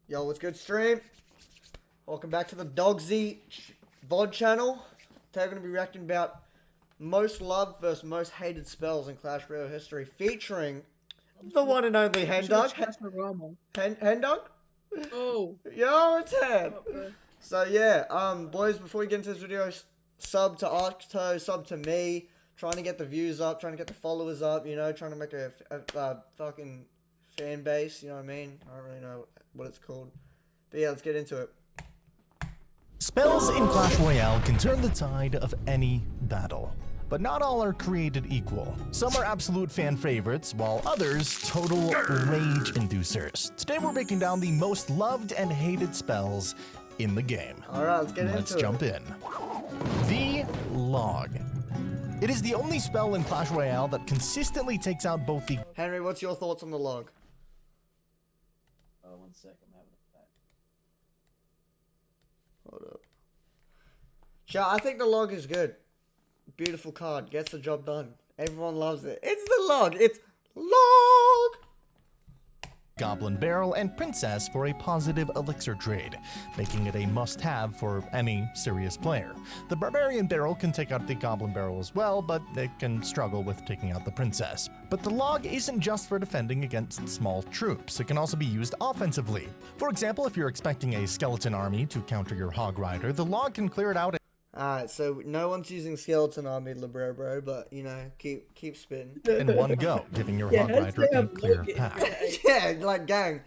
Yo, what's good, stream? Welcome back to the Dogsy VOD channel. Today we're going to be reacting about most loved versus most hated spells in Clash Royale history, featuring the one and only Hendog. Hendog? Oh. Yo, it's Hen. So yeah, boys, before we get into this video, sub to Octo, sub to me. Trying to get the views up, trying to get the followers up, you know, trying to make a fucking fan base, you know what I mean? I don't really know what it's called. But yeah, let's get into it. Spells in Clash Royale can turn the tide of any battle. But not all are created equal. Some are absolute fan favorites, while others total rage inducers. Today we're breaking down the most loved and hated spells in the game. Alright, let's get into it. Let's jump in. The Log. It is the only spell in Clash Royale that consistently takes out both the... Henry, what's your thoughts on the log? Oh, 1 second, I'm having it back. Hold up. Chat, I think the log is good. Beautiful card, gets the job done. Everyone loves it. It's the log! It's log! Goblin Barrel and Princess for a positive elixir trade, making it a must-have for any serious player. The Barbarian Barrel can take out the Goblin Barrel as well, but it can struggle with taking out the Princess. But the Log isn't just for defending against small troops, it can also be used offensively. For example, if you're expecting a skeleton army to counter your Hog Rider, the Log can clear it out. Alright, so no one's using Skeleton Army bro, but, you know, keep spitting. In one go, giving your Hog Rider a clear path. Yeah, like, gang.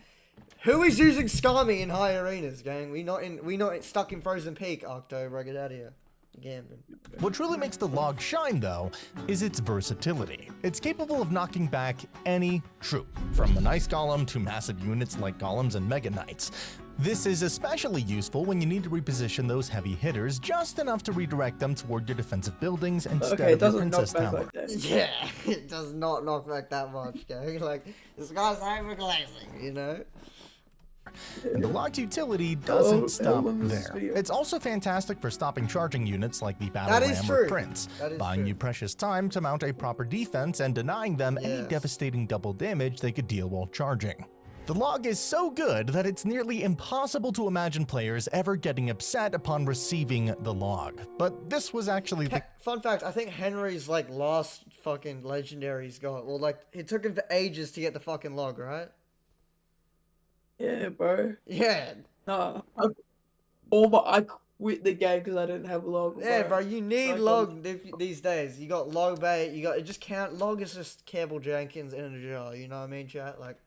Who is using Skarmy in high arenas, gang? We not stuck in Frozen Peak, Octo, bro, get out of here. Gambling. What truly makes the Log shine, though, is its versatility. It's capable of knocking back any troop, from an Ice Golem to massive units like Golems and Mega Knights. This is especially useful when you need to reposition those heavy hitters just enough to redirect them toward your defensive buildings instead of your Princess Tower. Yeah, it does not knock back that much, gang. Like, this guy's overglazing, you know? And the Log's utility doesn't stop there. It's also fantastic for stopping charging units like the Battle Ram or Prince, buying you precious time to mount a proper defense and denying them any devastating double damage they could deal while charging. The Log is so good that it's nearly impossible to imagine players ever getting upset upon receiving the Log. But this was actually the... Fun fact, I think Henry's, like, last fucking legendary's got... Well, like, it took him for ages to get the fucking Log, right? Yeah, bro. Yeah. Nah, I quit the game because I didn't have log. Yeah, bro, you need log these days. You got log bait, you got... It just can't... Log is just Campbell Jenkins in a jar, you know what I mean, chat? Like...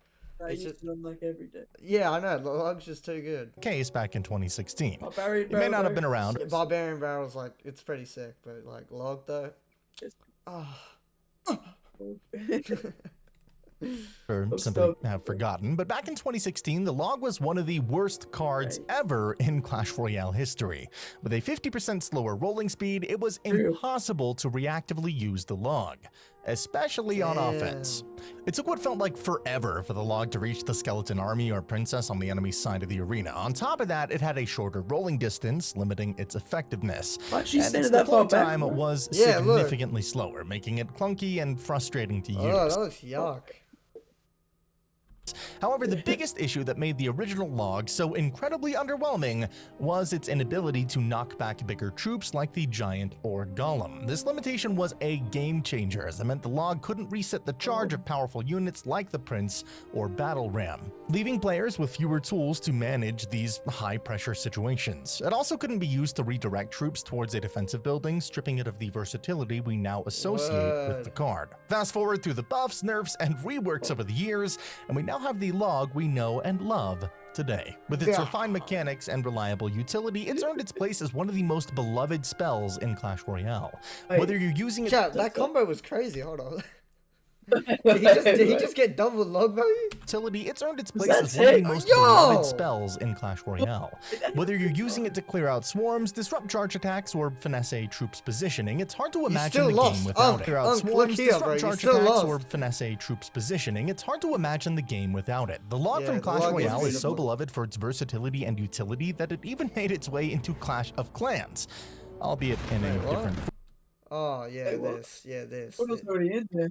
It's just like every day. Yeah, I know. Log's just too good. Case back in 2016. Barbarian It may not have been around. Barbarian Barrel's like, it's pretty sick, but like Log though. Or simply have forgotten, but back in 2016, the Log was one of the worst cards ever in Clash Royale history. With a 50% slower rolling speed, it was impossible to reactively use the Log, especially on offense. It took what felt like forever for the Log to reach the Skeleton Army or Princess on the enemy side of the arena. On top of that, it had a shorter rolling distance, limiting its effectiveness. And its deploy time was significantly slower, making it clunky and frustrating to use. Oh, that looks yuck. However, the biggest issue that made the original Log so incredibly underwhelming was its inability to knock back bigger troops like the Giant or Golem. This limitation was a game changer, as it meant the Log couldn't reset the charge of powerful units like the Prince or Battle Ram, leaving players with fewer tools to manage these high-pressure situations. It also couldn't be used to redirect troops towards a defensive building, stripping it of the versatility we now associate with the card. Fast forward through the buffs, nerfs, and reworks over the years, and we now have the Log we know and love today. With its refined mechanics and reliable utility, it's earned its place as one of the most beloved spells in Clash Royale. Whether you're using it... Chat, that combo was crazy, hold on. Did he just get double log value? Utility, it's earned its place as one of the most beloved spells in Clash Royale. Whether you're using it to clear out swarms, disrupt charge attacks, or finesse a troop's positioning, it's hard to imagine the game without it. Clear out swarms, disrupt charge attacks, or finesse a troop's positioning, it's hard to imagine the game without it. The Log from Clash Royale is so beloved for its versatility and utility that it even made its way into Clash of Clans, albeit in a different... Oh, yeah, this. What was already in there?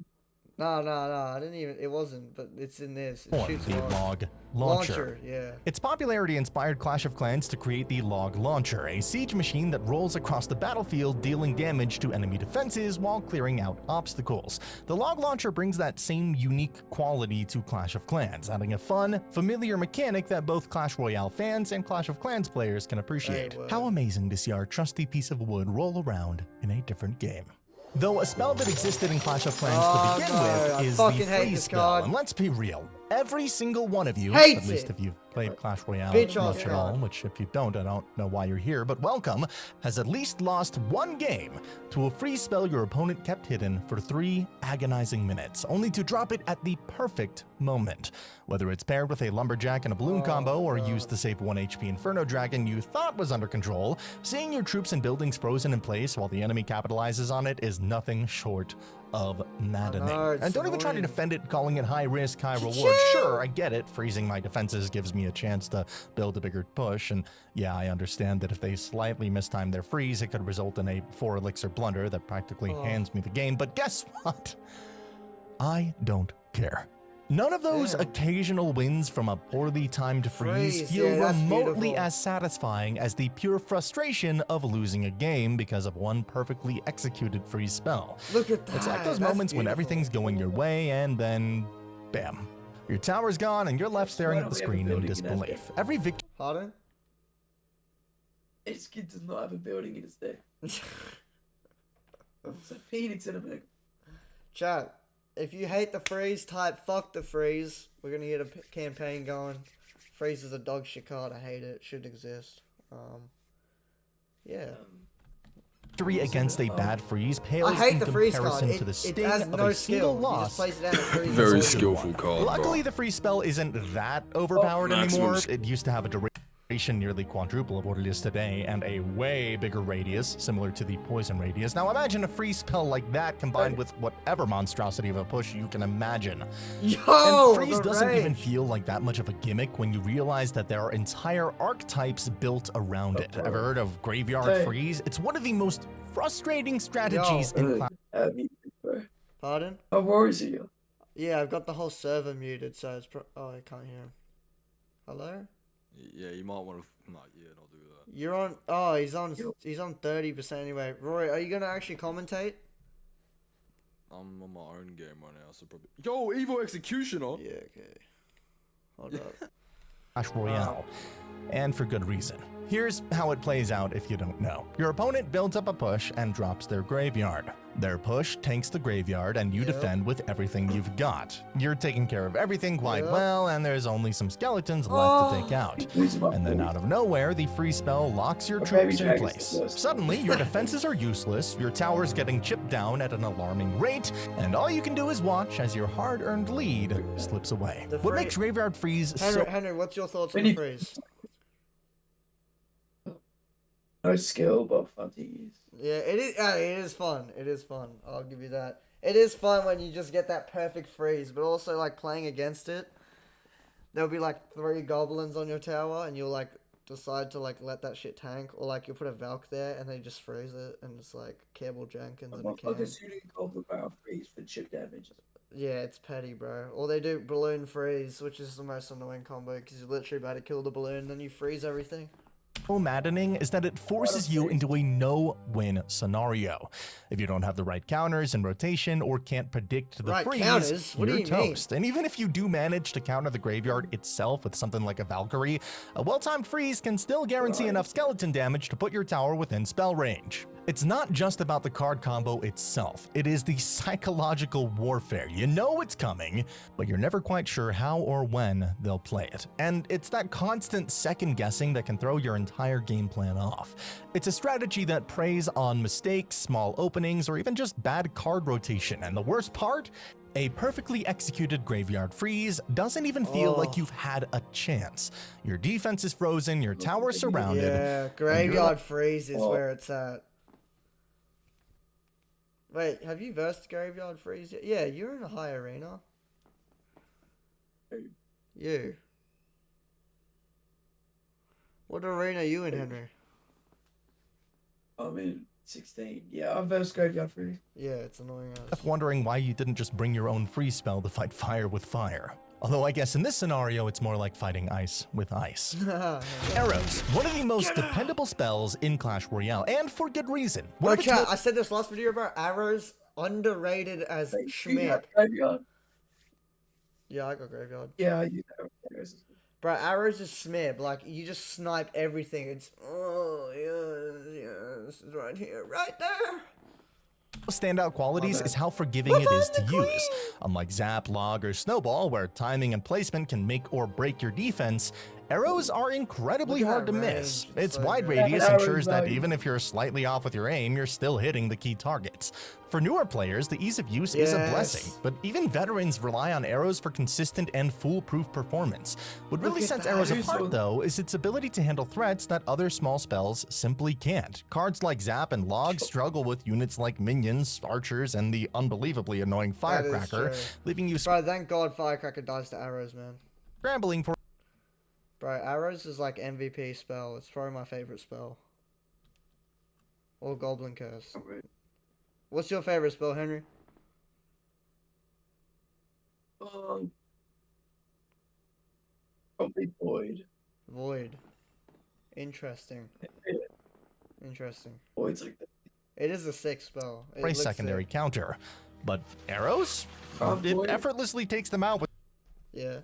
No, I didn't even. It wasn't, but it's in this. It Or shoots the logs. log launcher. Yeah. Its popularity inspired Clash of Clans to create the log launcher, a siege machine that rolls across the battlefield, dealing damage to enemy defenses while clearing out obstacles. The log launcher brings that same unique quality to Clash of Clans, adding a fun, familiar mechanic that both Clash Royale fans and Clash of Clans players can appreciate. How amazing to see our trusty piece of wood roll around in a different game. Though a spell that existed in Clash of Clans to begin with is the freeze spell, and let's be real, every single one of you, at least if you've played Clash Royale much at all, which if you don't, I don't know why you're here, but welcome, has at least lost one game to a freeze spell your opponent kept hidden for 3 agonizing minutes, only to drop it at the perfect moment. Whether it's paired with a lumberjack and a balloon combo, or used to save 1 HP Inferno Dragon you thought was under control, seeing your troops and buildings frozen in place while the enemy capitalizes on it is nothing short of maddening. And don't even try to defend it, calling it high risk, high reward. Sure, I get it. Freezing my defenses gives me a chance to build a bigger push. And yeah, I understand that if they slightly mistime their freeze, it could result in a 4 elixir blunder that practically hands me the game. But guess what? I don't care. None of those occasional wins from a poorly timed freeze feel remotely as satisfying as the pure frustration of losing a game because of one perfectly executed freeze spell. Look at that. It's like those moments when everything's going your way and then, bam. Your tower's gone and you're left staring at the screen in disbelief. Every victory. Pardon? This kid does not have a building in his day. It's a phoenix in a bag. Chat. If you hate the freeze, type fuck the freeze. We're gonna get a campaign going. Freeze is a dog shit card. I hate it. It shouldn't exist. Yeah. Victory against a bad freeze pales I hate in the freeze comparison card. to the It sting has of no a single skill. You loss. just place it down and freeze. Very skillful card. Luckily, the freeze spell isn't that overpowered anymore. Maximum. It used to have a duration nearly quadruple of what it is today, and a way bigger radius, similar to the poison radius. Now imagine a freeze spell like that combined with whatever monstrosity of a push you can imagine. Yo, And freeze doesn't even feel like that much of a gimmick when you realize that there are entire archetypes built around it. Ever heard of Graveyard Freeze? It's one of the most frustrating strategies in Clash. Pardon? How worries are you? Yeah, I've got the whole server muted, so it's oh, I can't hear him. Hello? Yeah, you might want to. Not yet. I'll do that. You're on. Oh, he's on 30% anyway. Roy, are you gonna actually commentate? I'm on my own game right now, so probably. Yo, Evil Executioner. Yeah. Okay. Hold up. Clash Royale, and for good reason. Here's how it plays out if you don't know. Your opponent builds up a push and drops their graveyard. Their push tanks the graveyard and you defend with everything you've got. You're taking care of everything quite well, and there's only some skeletons left to take out. And then out of nowhere, the free spell locks your troops in place. Suddenly, your defenses are useless, your tower's getting chipped down at an alarming rate, and all you can do is watch as your hard-earned lead slips away. What makes Graveyard Freeze so... Henry, what's your thoughts on the freeze? No skill, but fun to use. Yeah, it is fun. It is fun. I'll give you that. It is fun when you just get that perfect freeze, but also like playing against it, there'll be like 3 goblins on your tower, and you'll like decide to like let that shit tank, or like you'll put a Valk there and they just freeze it, and it's like Cable Jenkins and a can. Shooting goblin barrel freeze for chip damage. Yeah, it's petty, bro. Or they do balloon freeze, which is the most annoying combo because you're literally about to kill the balloon, then you freeze everything. Maddening is that it forces you into a no-win scenario. If you don't have the right counters in rotation or can't predict the freeze, you're toast. And even if you do manage to counter the graveyard itself with something like a Valkyrie, a well-timed freeze can still guarantee enough skeleton damage to put your tower within spell range. It's not just about the card combo itself, it is the psychological warfare. You know it's coming, but you're never quite sure how or when they'll play it. And it's that constant second guessing that can throw your entire game plan off. It's a strategy that preys on mistakes, small openings, or even just bad card rotation. And the worst part? A perfectly executed Graveyard Freeze doesn't even feel like you've had a chance. Your defense is frozen, your tower surrounded. Yeah, Graveyard Freeze is where it's at. Wait, have you versed Graveyard Freeze yet? Yeah, you're in a high arena. You. What arena are you in, Henry? I'm in 16. Yeah, I verse graveyard for you. Yeah, it's annoying as. Left wondering why you didn't just bring your own free spell to fight fire with fire. Although I guess in this scenario, it's more like fighting ice with ice. Arrows, one of the most dependable spells in Clash Royale, and for good reason. One Bro, of its chat, I said this last video about arrows, underrated as schmick. Graveyard. Yeah, I got graveyard. Yeah, I use that. Bro, arrows is smib. Like, you just snipe everything. It's, oh, yeah, this is right here, right there. standout qualities is how forgiving it is to use. Unlike Zap, Log, or Snowball, where timing and placement can make or break your defense, arrows are incredibly hard to miss. Its wide radius ensures that even if you're slightly off with your aim, you're still hitting the key targets. For newer players, the ease of use is a blessing, but even veterans rely on arrows for consistent and foolproof performance. What really sets arrows apart, though, is its ability to handle threats that other small spells simply can't. Cards like Zap and Log struggle with units like minions, archers, and the unbelievably annoying Firecracker, leaving you Bro, thank God Firecracker dies to arrows, man. scrambling for. Bro, arrows is like MVP spell. It's probably my favorite spell. Or Goblin Curse. What's your favorite spell, Henry? Probably Void. Void. Interesting. Interesting. Void's like that. It is a sick spell. It A looks secondary sick. counter. But arrows? It Void. effortlessly takes them out with. Yeah.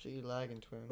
So you lagging, twin.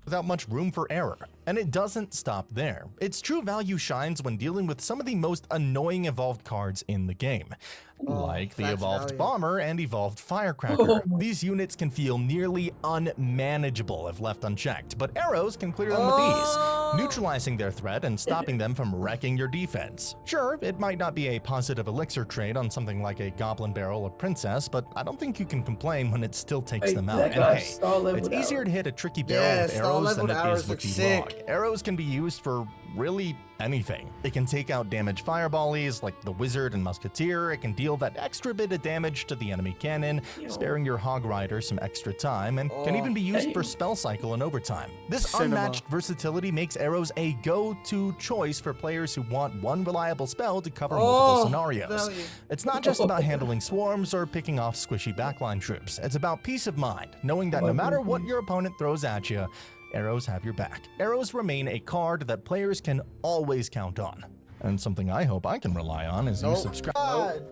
Without much room for error. And it doesn't stop there. Its true value shines when dealing with some of the most annoying evolved cards in the game. Like the evolved Bomber and evolved Firecracker. These units can feel nearly unmanageable if left unchecked, but arrows can clear them with ease, neutralizing their threat and stopping them from wrecking your defense. Sure, it might not be a positive elixir trade on something like a Goblin Barrel or Princess, but I don't think you can complain when it still takes them out. And hey, it's easier to hit a tricky barrel with arrows than it is with the Log. Arrows can be used for really anything. It can take out damaged fireballies like the Wizard and Musketeer. It can deal that extra bit of damage to the enemy cannon, sparing your Hog Rider some extra time, and can even be used for spell cycle and overtime. This unmatched versatility makes arrows a go-to choice for players who want one reliable spell to cover multiple scenarios. It's not just about handling swarms or picking off squishy backline troops. It's about peace of mind, knowing that no matter what your opponent throws at you, arrows have your back. Arrows remain a card that players can always count on. And something I hope I can rely on is you subscribe.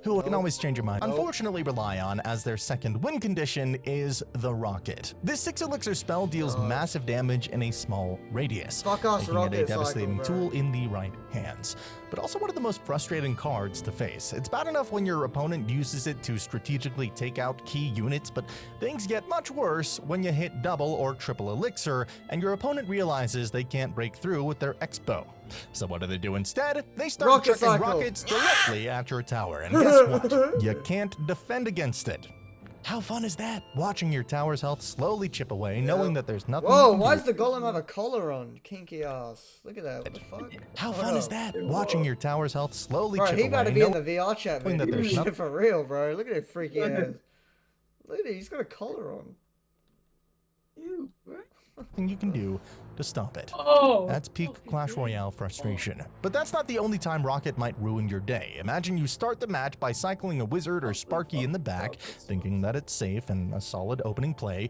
Who can always change your mind. Unfortunately rely on as their second win condition is the Rocket. This 6 elixir spell deals massive damage in a small radius, making it a devastating tool in the right hands. But also one of the most frustrating cards to face. It's bad enough when your opponent uses it to strategically take out key units, but things get much worse when you hit double or triple elixir and your opponent realizes they can't break through with their X-Bow. So what do they do instead? They start chucking rockets directly at your tower, and guess what? You can't defend against it. How fun is that? Watching your tower's health slowly chip away, knowing that there's nothing. Whoa, why does the golem have a collar on? Kinky ass. Look at that. What the fuck? How fun is that? Watching your tower's health slowly bro, chip away. He gotta be in the VR chat, man. That there's nothing for real, bro. Look at that freaky ass. Look at it. He's got a collar on. Ew, you can do to stop it. That's peak Clash Royale frustration. But that's not the only time Rocket might ruin your day. Imagine you start the match by cycling a Wizard or Sparky in the back, thinking that it's safe and a solid opening play.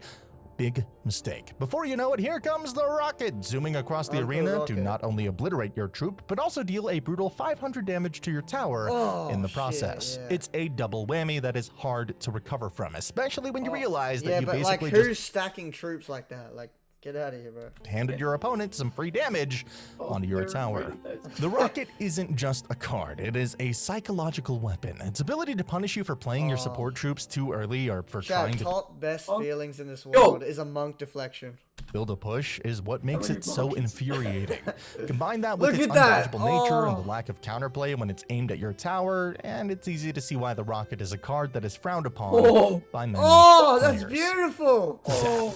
Big mistake. Before you know it, here comes the Rocket, zooming across the arena to not only obliterate your troop, but also deal a brutal 500 damage to your tower in the process. It's a double whammy that is hard to recover from, especially when you realize that you basically who's stacking troops like that? Like, get out of here, bro. Handed your opponent some free damage onto your tower. The Rocket isn't just a card, it is a psychological weapon. Its ability to punish you for playing your support troops too early or for trying to top best feelings in this world is a monk deflection. build a push is what makes it so infuriating. Combine that with its undodgeable nature and the lack of counterplay when it's aimed at your tower, and it's easy to see why the Rocket is a card that is frowned upon by many players. That's beautiful!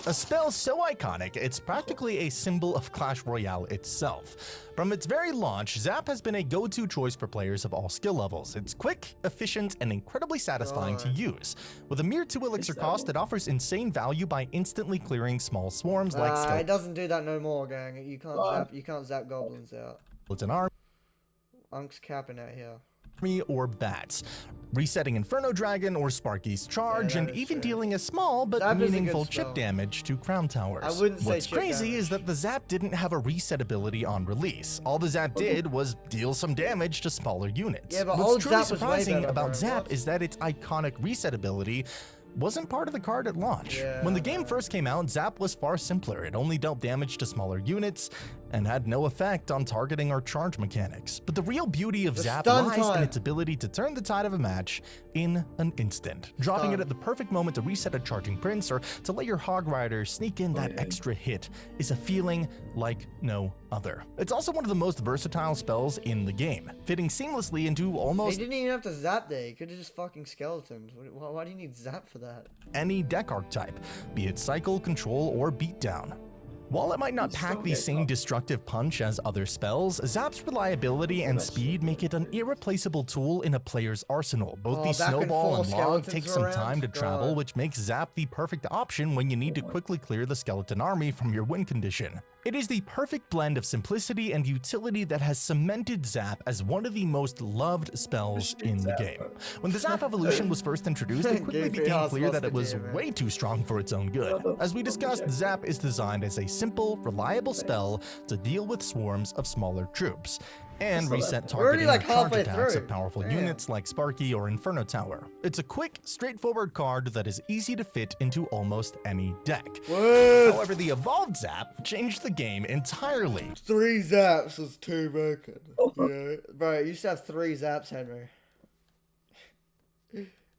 A spell so iconic deck, it's practically a symbol of Clash Royale itself. From its very launch, Zap has been a go-to choice for players of all skill levels. It's quick, efficient, and incredibly satisfying to use. With a mere 2 elixir cost, it offers insane value by instantly clearing small swarms like it doesn't do that no more, gang. You can't zap goblins out. Skeleton Army Unk's capping out here. or bats, resetting Inferno Dragon or Sparky's charge, Yeah, and that is even true. dealing a small but Zap is a good meaningful spell. chip damage to crown towers. I wouldn't say What's chip crazy damage. is that the Zap didn't have a reset ability on release. All the Zap did was deal some damage to smaller units. Yeah, but What's old truly Zap was way surprising better, about bro. Zap What? is that its iconic reset ability wasn't part of the card at launch. Yeah, when the I game know. first came out, Zap was far simpler. It only dealt damage to smaller units and had no effect on targeting or charge mechanics. But the real beauty of The Zap stun lies in time. its ability to turn the tide of a match in an instant, dropping it Stun. at the perfect moment to reset a charging prince or to let your Hog Rider sneak in that extra hit is a feeling like no other. It's also one of the most versatile spells in the game, fitting seamlessly into He almost didn't even have to zap there. He could have just fucking skeletons. Why do you need zap for that? any deck archetype, be it cycle, control, or beatdown. While it might not pack the same destructive punch as other spells, Zap's reliability and speed make it an irreplaceable tool in a player's arsenal. Both Oh, the back and snowball forth and log skeletons take some around? time to travel, God. which makes Zap the perfect option when you need to quickly clear the skeleton army from your win condition. It is the perfect blend of simplicity and utility that has cemented Zap as one of the most loved spells in the game. When the Zap evolution was first introduced, it quickly Goofy became ass clear that it was musketeer, man. way too strong for its own good. As we discussed, Zap is designed as a simple, reliable spell to deal with swarms of smaller troops and reset We're already, targeting like, or charge halfway attacks through. of powerful Damn. units like Sparky or Inferno Tower. It's a quick, straightforward card that is easy to fit into almost any deck. What? However, the evolved Zap changed the game entirely. 3 zaps was too broken. Yeah. Bro, you used to have 3 zaps, Henry.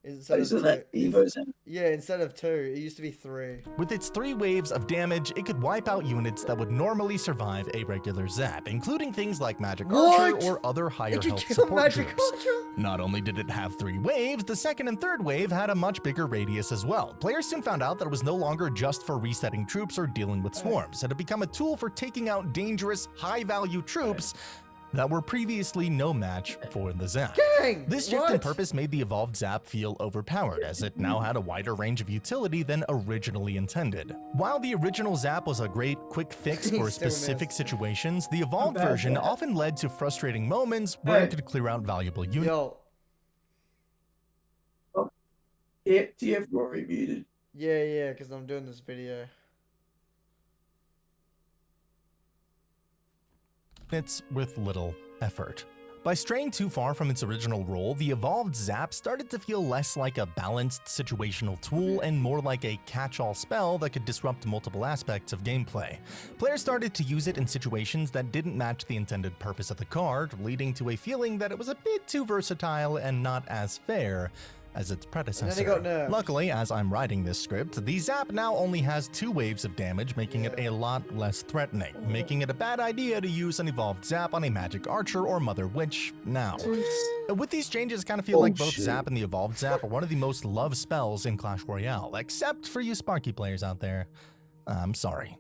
Instead Isn't of that two. Evo's in? Yeah, instead of 2, it used to be 3. With its 3 waves of damage, it could wipe out units that would normally survive a regular Zap, including things like Magic Archer What? or other higher It could health kill support Magic troops. Archer? Not only did it have 3 waves, the second and third wave had a much bigger radius as well. Players soon found out that it was no longer just for resetting troops or dealing with swarms. It had become a tool for taking out dangerous, high-value troops that were previously no match for the Zap. Dang! This shift in what? purpose made the evolved Zap feel overpowered, as it now had a wider range of utility than originally intended. While the original Zap was a great quick fix for Still specific missed. situations, the evolved bad version Zap. often led to frustrating moments where Hey. it could clear out valuable units. Yo, Yeah, TF Rory muted. yeah, because I'm doing this video. With little effort. By straying too far from its original role, the evolved Zap started to feel less like a balanced situational tool and more like a catch-all spell that could disrupt multiple aspects of gameplay. Players started to use it in situations that didn't match the intended purpose of the card, leading to a feeling that it was a bit too versatile and not as fair as its predecessor. got nerfed. Luckily, as I'm writing this script, the Zap now only has 2 waves of damage, making it a lot less threatening, making it a bad idea to use an evolved Zap on a Magic Archer or Mother Witch now. With these changes, I kind of feel like both Bullshit. Zap and the evolved Zap are one of the most loved spells in Clash Royale, except for you Sparky players out there. I'm sorry.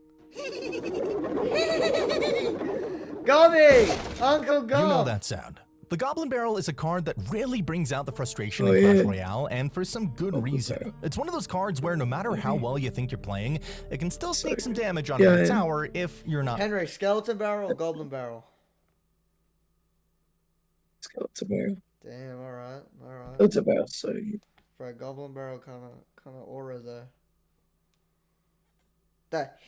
Gobby! Uncle Gob! You know that sound. The Goblin Barrel is a card that rarely brings out the frustration Oh, in Clash yeah. Royale, and for some good reason. Barrel. It's one of those cards where no matter how well you think you're playing, it can still sneak some damage onto Yeah, the yeah. tower if you're not. Henry, skeleton barrel or goblin barrel? Skeleton Barrel. Damn, alright. Skeleton Barrel, so For a goblin barrel kind of aura there. That.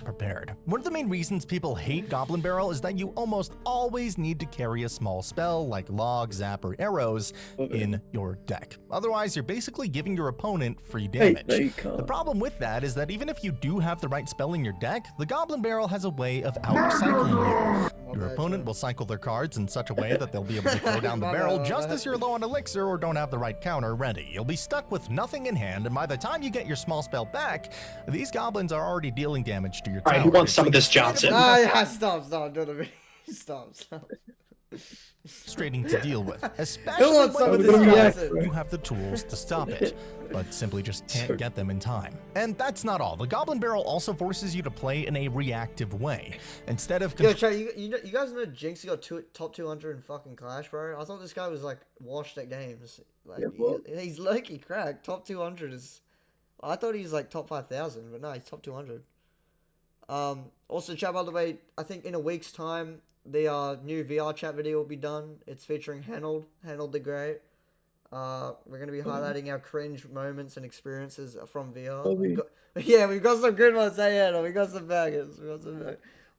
Prepared. One of the main reasons people hate Goblin Barrel is that you almost always need to carry a small spell like Log, Zap, or Arrows in your deck. Otherwise, you're basically giving your opponent free damage. no, you The can't. problem with that is that even if you do have the right spell in your deck, the Goblin Barrel has a way of out-cycling you. Your opponent will cycle their cards in such a way that they'll be able to throw down the My barrel bad. just as you're low on elixir or don't have the right counter ready. You'll be stuck with nothing in hand, and by the time you get your small spell back, these goblins are already dealing damage to your tower. Alright, who wants It's some of like- this Johnson? Ah, yeah, stop, do the video. Stop. frustrating to deal with, especially wants some when of you this feel like content? you have the tools to stop it, but simply just can't get them in time. And that's not all. The Goblin Barrel also forces you to play in a reactive way. Instead of Yo, Trey, you guys know Jinx got top 200 in fucking Clash, bro? I thought this guy was like washed at games. Like he's low-key cracked. Top 200 is. I thought he's like top 5,000, but no, he's top 200. Also, chat, by the way, I think in a week's time, the new VR chat video will be done. It's featuring Hanold the Great. We're going to be highlighting our cringe moments and experiences from VR. We've got some good ones. Hey, Hanold, we got some bangers.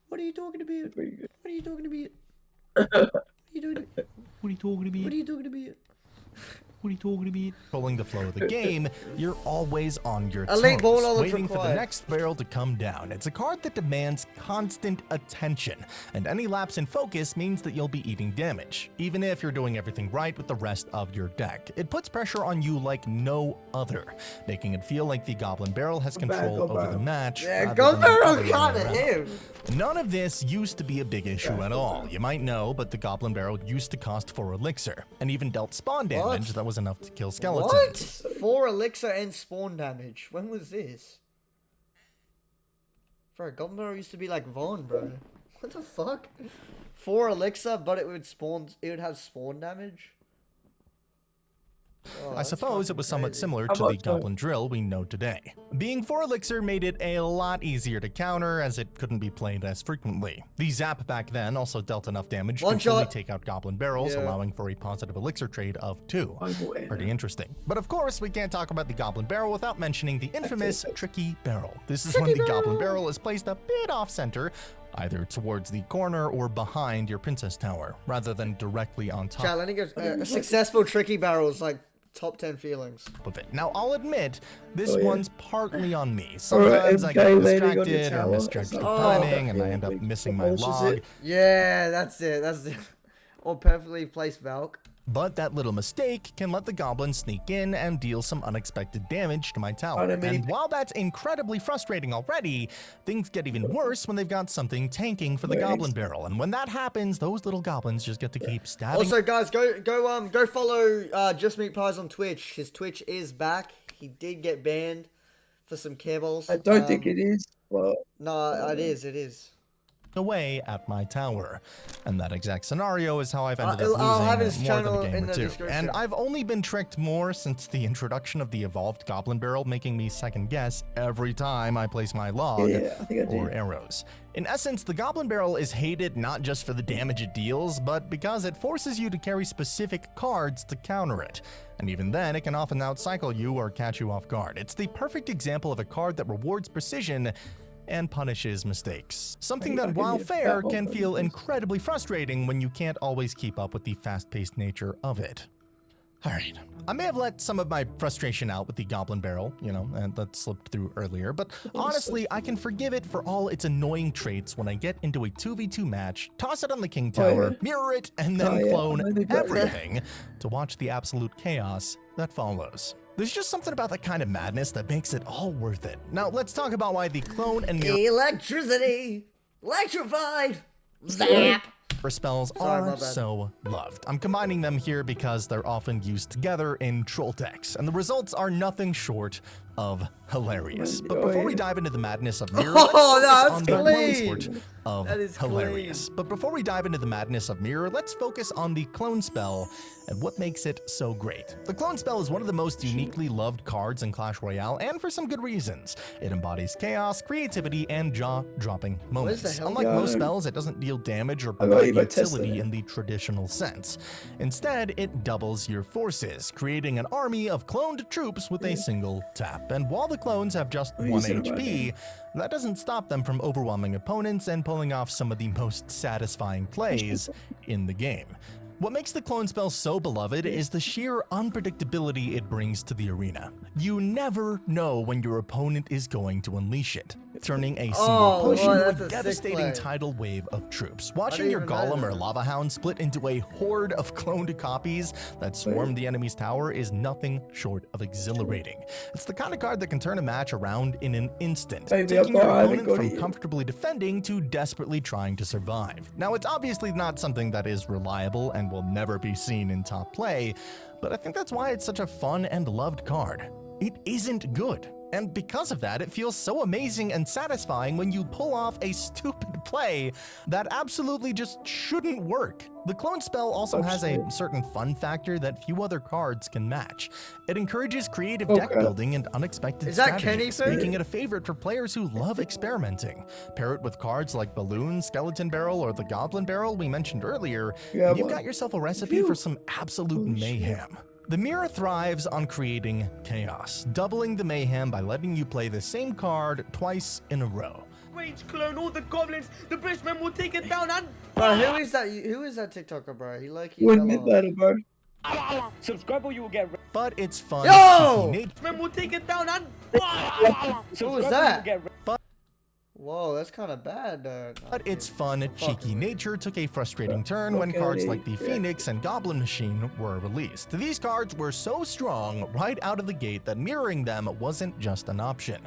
What are you talking about? What are you talking about? What are you talking about? What are you talking about? What are you talking about? What are you talking about? Controlling the flow of the game, you're always on your Elite ball toes, knowledge waiting for the required. next barrel to come down. It's a card that demands constant attention, and any lapse in focus means that you'll be eating damage, even if you're doing everything right with the rest of your deck. It puts pressure on you like no other, making it feel like the Goblin Barrel has control over the match. Yeah, rather go than the barrel other way kinda around. him. None of this used to be a big issue at all. You might know, but the Goblin Barrel used to cost 4 elixir, and even dealt spawn damage that was enough to kill skeletons. What? 4 elixir and spawn damage. When was this? Bro, Goblin Barrel used to be like Vaughn, bro. What the fuck? 4 elixir, but it would have spawn damage? Oh, I that's suppose it was fucking somewhat crazy. similar to the Goblin Drill we know today. Being 4 elixir made it a lot easier to counter, as it couldn't be played as frequently. The zap back then also dealt enough damage One to fully shot. take out Goblin Barrels, Yeah. allowing for a positive elixir trade of 2. Pretty interesting. But of course, we can't talk about the Goblin Barrel without mentioning the infamous Tricky Barrel. This is when the Goblin Barrel is placed a bit off-center, either towards the corner or behind your Princess Tower, rather than directly on top. Chat, I think a successful tricky barrel is like top 10 feelings. Of it. Now, I'll admit, this Oh, yeah. one's partly on me. Sometimes I MK get landing on your distracted or tower. misjudge the Oh, timing, and I yeah, end up like, missing my demolishes log. it. Yeah, that's it. Or perfectly placed Valk. But that little mistake can let the goblin sneak in and deal some unexpected damage to my tower. I mean- And while that's incredibly frustrating already, things get even worse when they've got something tanking for the goblin barrel. And when that happens, those little goblins just get to keep stabbing. Also, guys, go follow Just Meat Pies on Twitch. His Twitch is back. He did get banned for some cables. I don't think it is, but No, it is. away at my tower. And that exact scenario is how I've ended up I'll have losing his more channel than a game in or the two. description. And I've only been tricked more since the introduction of the evolved goblin barrel, making me second guess every time I place my log yeah, I think I or did. arrows. In essence, the goblin barrel is hated not just for the damage it deals, but because it forces you to carry specific cards to counter it. And even then, it can often outcycle you or catch you off guard. It's the perfect example of a card that rewards precision and punishes mistakes. Something that, while fair, can feel incredibly frustrating when you can't always keep up with the fast-paced nature of it. Alright, I may have let some of my frustration out with the goblin barrel, and that slipped through earlier, but honestly, I can forgive it for all its annoying traits when I get into a 2v2 match, toss it on the king tower, mirror it, and then clone everything to watch the absolute chaos that follows. There's just something about that kind of madness that makes it all worth it. Now, let's talk about why the clone and mirror Electricity! Electrified! Zap! spells Sorry, my are bad. so loved. I'm combining them here because they're often used together in troll decks, and the results are nothing short of hilarious. But before we dive into the madness of mirror, let's Oh, no, focus that's on the clean. clone sport of That is hilarious. But before we dive into the madness of mirror, let's focus on the clone spell and what makes it so great. The clone spell is one of the most uniquely loved cards in Clash Royale, and for some good reasons. It embodies chaos, creativity, and jaw-dropping moments. hell? Unlike most spells, it doesn't deal damage or got you provide by utility testing. in the traditional sense. Instead, it doubles your forces, creating an army of cloned troops with a single tap. And while the clones have just 1 said about HP, that doesn't stop them from overwhelming opponents and pulling off some of the most satisfying plays in the game. What makes the clone spell so beloved is the sheer unpredictability it brings to the arena. You never know when your opponent is going to unleash it. turning a Oh, single push boy, into that's a a sick devastating play. tidal wave of troops. Watching didn't your even know golem or that. lava hound split into a horde of cloned copies that swarm the enemy's tower is nothing short of exhilarating. It's the kind of card that can turn a match around in an instant, Baby, taking I your haven't opponent got from it. comfortably defending to desperately trying to survive. Now, it's obviously not something that is reliable and will never be seen in top play, but I think that's why it's such a fun and loved card. It isn't good. And because of that, it feels so amazing and satisfying when you pull off a stupid play that absolutely just shouldn't work. The clone spell also has a certain fun factor that few other cards can match. It encourages creative deck building and unexpected Is that Kenny strategies, thing? making it a favorite for players who love experimenting. Pair it with cards like Balloon, Skeleton Barrel, or the Goblin Barrel we mentioned earlier, Yeah, and you've man. got yourself a recipe for some absolute Holy shit. mayhem. The mirror thrives on creating chaos, doubling the mayhem by letting you play the same card twice in a row. Range clone all the goblins. The Brisbane will take it down and. Bro, who is that? Who is that TikToker, bro? He like he Wouldn't fell it off. matter, bro? Subscribe or you will get. But it's fun. Yo! cheeky nature- Brisbane will take it down and. Who was that? Whoa, that's kind of bad, though. But its fun, cheeky nature took a frustrating turn when cards like the Phoenix and Goblin Machine were released. These cards were so strong right out of the gate that mirroring them wasn't just an option.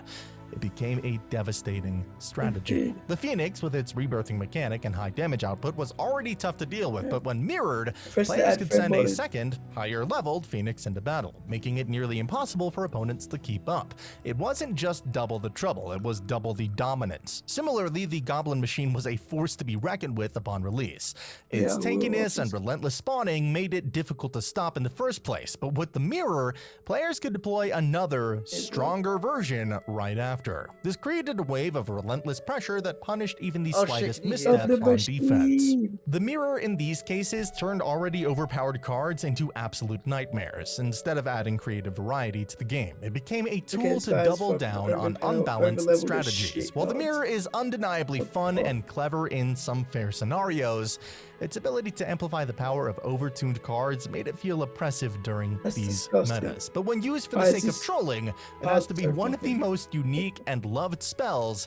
It became a devastating strategy. The Phoenix, with its rebirthing mechanic and high damage output, was already tough to deal with, but when mirrored, Press the players add could friend send a button. second, higher-leveled Phoenix into battle, making it nearly impossible for opponents to keep up. It wasn't just double the trouble, it was double the dominance. Similarly, the Goblin Machine was a force to be reckoned with upon release. Its Yeah, tankiness and relentless spawning made it difficult to stop in the first place, but with the mirror, players could deploy another, stronger version right after. This created a wave of relentless pressure that punished even the Oh, shit, slightest can you hear misstep that? on defense. The mirror in these cases turned already overpowered cards into absolute nightmares. Instead of adding creative variety to the game, it became a tool this to guy's double fucking down on overleveled unbalanced as strategies. shit, While the guys. mirror is undeniably fun and clever in some fair scenarios, its ability to amplify the power of overtuned cards made it feel oppressive during That's these disgusting. metas. But when used for the Why is sake of this trolling, it has to be bastard one of the fucking- most unique and loved spells,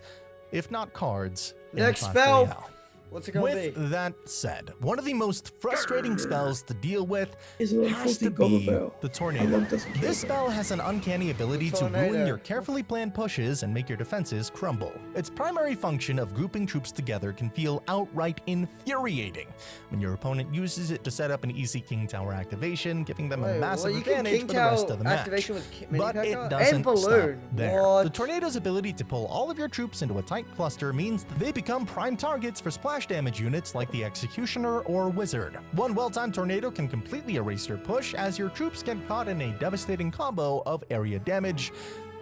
if not cards, in Next Clash spell. Royale. What's it gonna With be? that said, one of the most frustrating spells to deal with Is it has to 40 Goblin be Barrel? the I Tornado. love this kid. This spell has an uncanny ability to ruin Tornado. your carefully planned pushes and make your defenses crumble. Its primary function of grouping troops together can feel outright infuriating when your opponent uses it to set up an easy King Tower activation, giving them a Wait, massive what, you can advantage King for the rest Tower of the match. activation with mini But P.E.K.K.A. it doesn't and Balloon. stop there. What? The Tornado's ability to pull all of your troops into a tight cluster means that they become prime targets for splash damage units like the Executioner or Wizard. One well-timed tornado can completely erase your push as your troops get caught in a devastating combo of area damage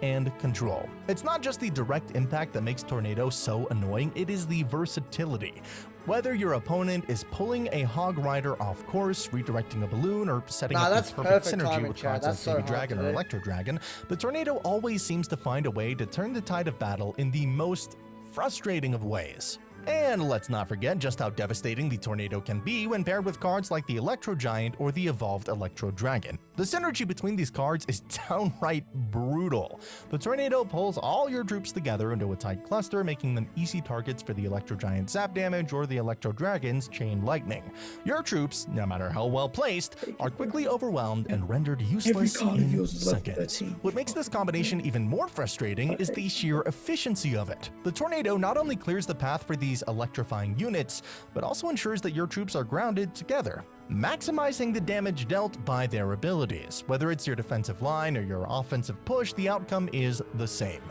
and control. It's not just the direct impact that makes Tornado so annoying, it is the versatility. Whether your opponent is pulling a Hog Rider off course, redirecting a balloon, or setting Nah, up that's the perfect perfect synergy timing, with Chad. cards That's like so Baby hard Dragon to or do. Electro Dragon, the Tornado always seems to find a way to turn the tide of battle in the most frustrating of ways. And let's not forget just how devastating the Tornado can be when paired with cards like the Electro Giant or the evolved Electro Dragon. The synergy between these cards is downright brutal. The Tornado pulls all your troops together into a tight cluster, making them easy targets for the Electro Giant zap damage or the Electro Dragon's chain lightning. Your troops, no matter how well placed, are quickly overwhelmed and rendered useless card of in yours is level seconds. 13. What makes this combination even more frustrating is the sheer efficiency of it. The Tornado not only clears the path for these electrifying units, but also ensures that your troops are grounded together, maximizing the damage dealt by their abilities. Whether it's your defensive line or your offensive push, the outcome is the same.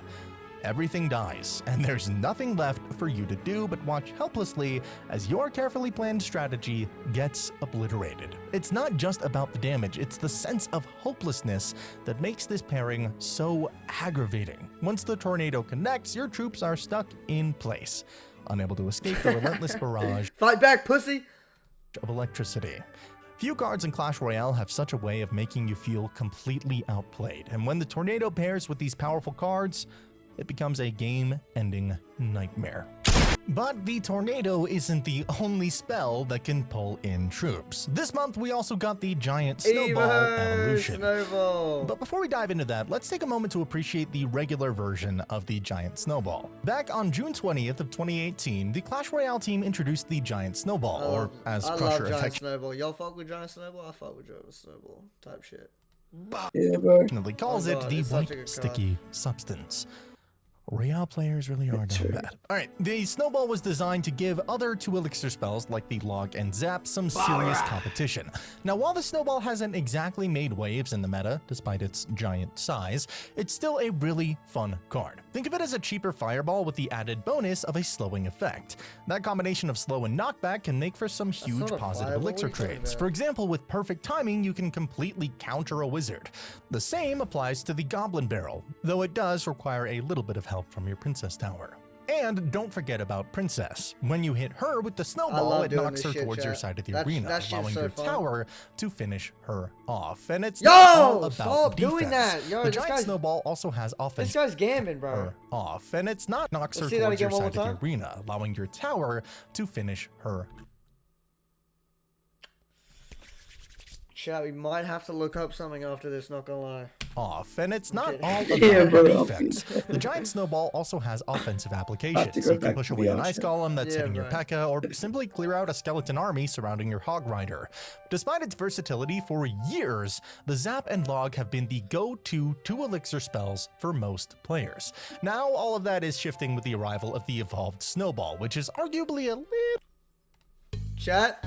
Everything dies, and there's nothing left for you to do but watch helplessly as your carefully planned strategy gets obliterated. It's not just about the damage, it's the sense of hopelessness that makes this pairing so aggravating. Once the Tornado connects, your troops are stuck in place, unable to escape the relentless barrage Fight back, pussy! of electricity. Few cards in Clash Royale have such a way of making you feel completely outplayed, and when the Tornado pairs with these powerful cards, it becomes a game-ending nightmare. But the tornado isn't the only spell that can pull in troops. This month, we also got the giant snowball evolution. Snowball. But before we dive into that, let's take a moment to appreciate the regular version of the giant snowball. Back on June 20th of 2018, the Clash Royale team introduced the giant snowball, or as I Crusher love giant affectionately snowball. Y'all fuck with giant snowball? I fuck with giant snowball type shit. Yeah, bro. calls Oh it God, the it's such a white good card. sticky substance. Royale players really are down bad. Alright, the snowball was designed to give other 2 elixir spells like the log and zap some serious competition. Now while the snowball hasn't exactly made waves in the meta, despite its giant size, it's still a really fun card. Think of it as a cheaper fireball with the added bonus of a slowing effect. That combination of slow and knockback can make for some huge not a positive fireball, elixir what are you talking trades. about? For example, with perfect timing, you can completely counter a wizard. The same applies to the Goblin Barrel, though it does require a little bit of help from your Princess Tower. And don't forget about Princess. When you hit her with the snowball, love it doing knocks this her shit, towards your chat. side of the That arena, shit's allowing so your fun. tower to finish her off. And it's not all Yo, about stop doing defense. that. Yo, the this giant guy's, snowball also has this offense guy's gambling, bro. her off, and it's not knocks her Let's see that towards your again one side more of the arena, allowing your tower to finish her Chat, we might have to look up something after this, not gonna lie. off. And it's not Okay. all about Yeah, bro. defense. The giant snowball also has offensive applications. go You can back push to away the an ice outro. golem that's Yeah, hitting your right. P.E.K.K.A, or simply clear out a skeleton army surrounding your hog rider. Despite its versatility, for years, the zap and log have been the go-to 2 elixir spells for most players. Now, all of that is shifting with the arrival of the evolved snowball, which is arguably a little Chat.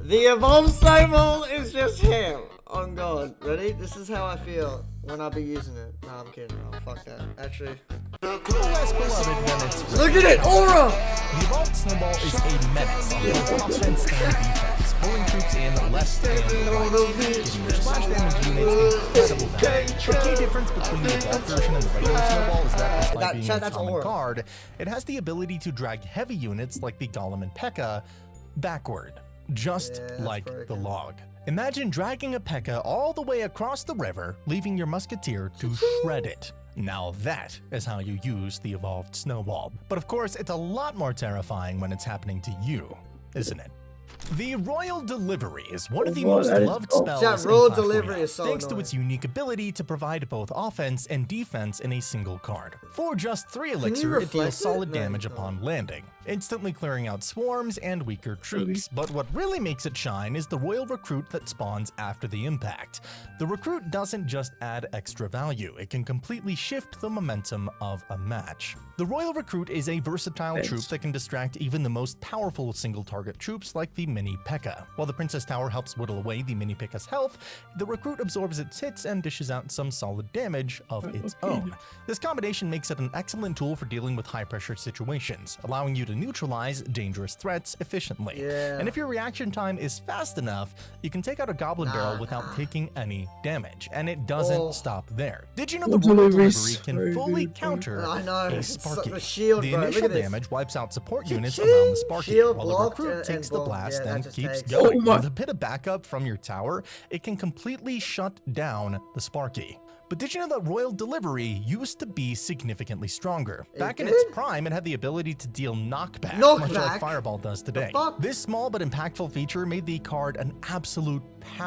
The evolved snowball is just him. On God. Ready? This is how I feel when I be using it. Nah, I'm kidding. Oh, fuck that. Actually. less beloved than its Look at it! Aura! The evolved snowball is a menace on both offense and defense, pulling troops in left and right, giving your splash damage units incredible value. The key difference between the evolved version and the regular snowball is that despite being a that's common aura. card, it has the ability to drag heavy units like the Golem and P.E.K.K.A backward, just Yeah, that's like the broken. log. Imagine dragging a P.E.K.K.A all the way across the river, leaving your musketeer to shred it. Now that is how you use the evolved snowball. But of course, it's a lot more terrifying when it's happening to you, isn't it? The Royal Delivery is one of the Well, most that is- loved oh. spells Chat, in Royal Clash Delivery Royale, is so thanks to annoying. its unique ability to provide both offense and defense in a single card. For just 3 you elixir, it reflect deals it? solid No, damage you can't. upon landing, instantly clearing out swarms and weaker troops. But what really makes it shine is the Royal Recruit that spawns after the impact. The Recruit doesn't just add extra value, it can completely shift the momentum of a match. The Royal Recruit is a versatile Thanks. troop that can distract even the most powerful single-target troops like the Mini P.E.K.K.A. While the Princess Tower helps whittle away the Mini P.E.K.K.A's health, the Recruit absorbs its hits and dishes out some solid damage of its own. This combination makes it an excellent tool for dealing with high-pressure situations, allowing you to neutralize dangerous threats efficiently. Yeah. And if your reaction time is fast enough, you can take out a Goblin Barrel without taking any damage, and it doesn't Oh. stop there. Did you know Well, the Royal delivery's Delivery can very fully good, bro. counter I know, a it's Sparky? the shield, The bro. Look initial at this. damage wipes out support units Cha-ching! around the Sparky, Shield while the blocked Recruit and takes the boom. blast Yeah, that and just keeps takes- going. Oh my- With a bit of backup from your tower, it can completely shut down the Sparky. But did you know that Royal Delivery used to be significantly stronger? Back in its did? prime, it had the ability to deal knockback, much Knockback? like Fireball does today. fuck? This small but impactful feature made the card an absolute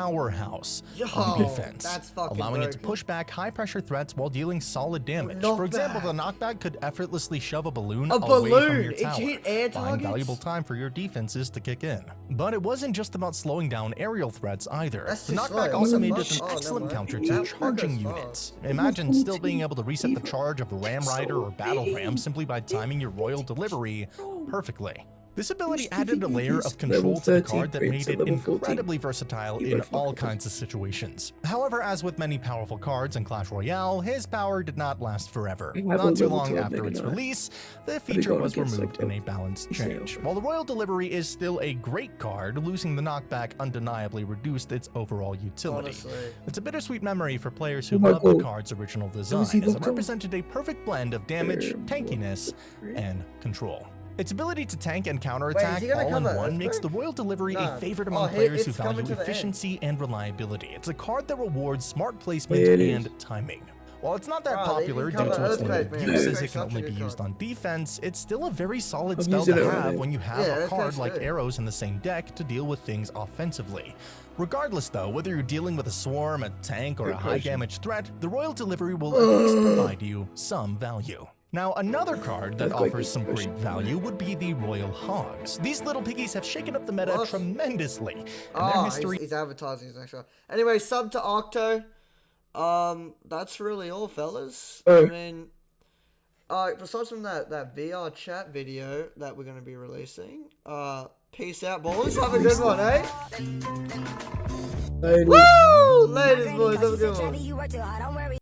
powerhouse Yo, on defense, that's fucking allowing it to broken. push back high-pressure threats while dealing solid damage. For example, the knockback could effortlessly shove a balloon away from balloon! your It tower, hit air buying targets? valuable time for your defenses to kick in. But it wasn't just about slowing down aerial threats either. That's The too knockback slow. also What the made fuck? it an Oh, never excellent mind. counter That- to that charging goes units. fast. Imagine still being able to reset the charge of a Ram Rider or Battle Ram simply by timing your Royal Delivery perfectly. This ability added a layer of control to the card that made it incredibly versatile in all kinds of situations. However, as with many powerful cards in Clash Royale, his power did not last forever. Not too long after its release, the feature was removed in a balanced change. While the Royal Delivery is still a great card, losing the knockback undeniably reduced its overall utility. Honestly. It's a bittersweet memory for players who Oh my love the God. card's original he design, as it look up? represented a perfect blend of damage, tankiness, and control. Its ability to tank and counterattack he gonna all in cover one makes Earthquake? the Royal Delivery Nah. a favorite Oh, among hey, players who it's coming value to the end. efficiency and reliability. It's a card that rewards smart placement Yeah, it is. and timing. While it's not that Bro, they popular can due to cover its limited Earthquake, man. use as it Earthquake's can such a only good be used card. on defense, it's still a very solid I've spell used to it have already. when you have Yeah, a Earthquake's card like good. arrows in the same deck to deal with things offensively. Regardless though, whether you're dealing with a swarm, a tank, or a high damage threat, the Royal Delivery will at least provide you some value. Now, another card that Earthquake offers is some great pushing. value would be the Royal Hogs. These little piggies have shaken up the meta What? tremendously, and their Oh, history he's advertising his next one. Anyway, sub to Octo. That's really all, fellas. I mean, besides from that VR chat video that we're gonna be releasing, peace out, boys. Have a good one, eh? Ladies. Woo! Ladies, boys, have a good one.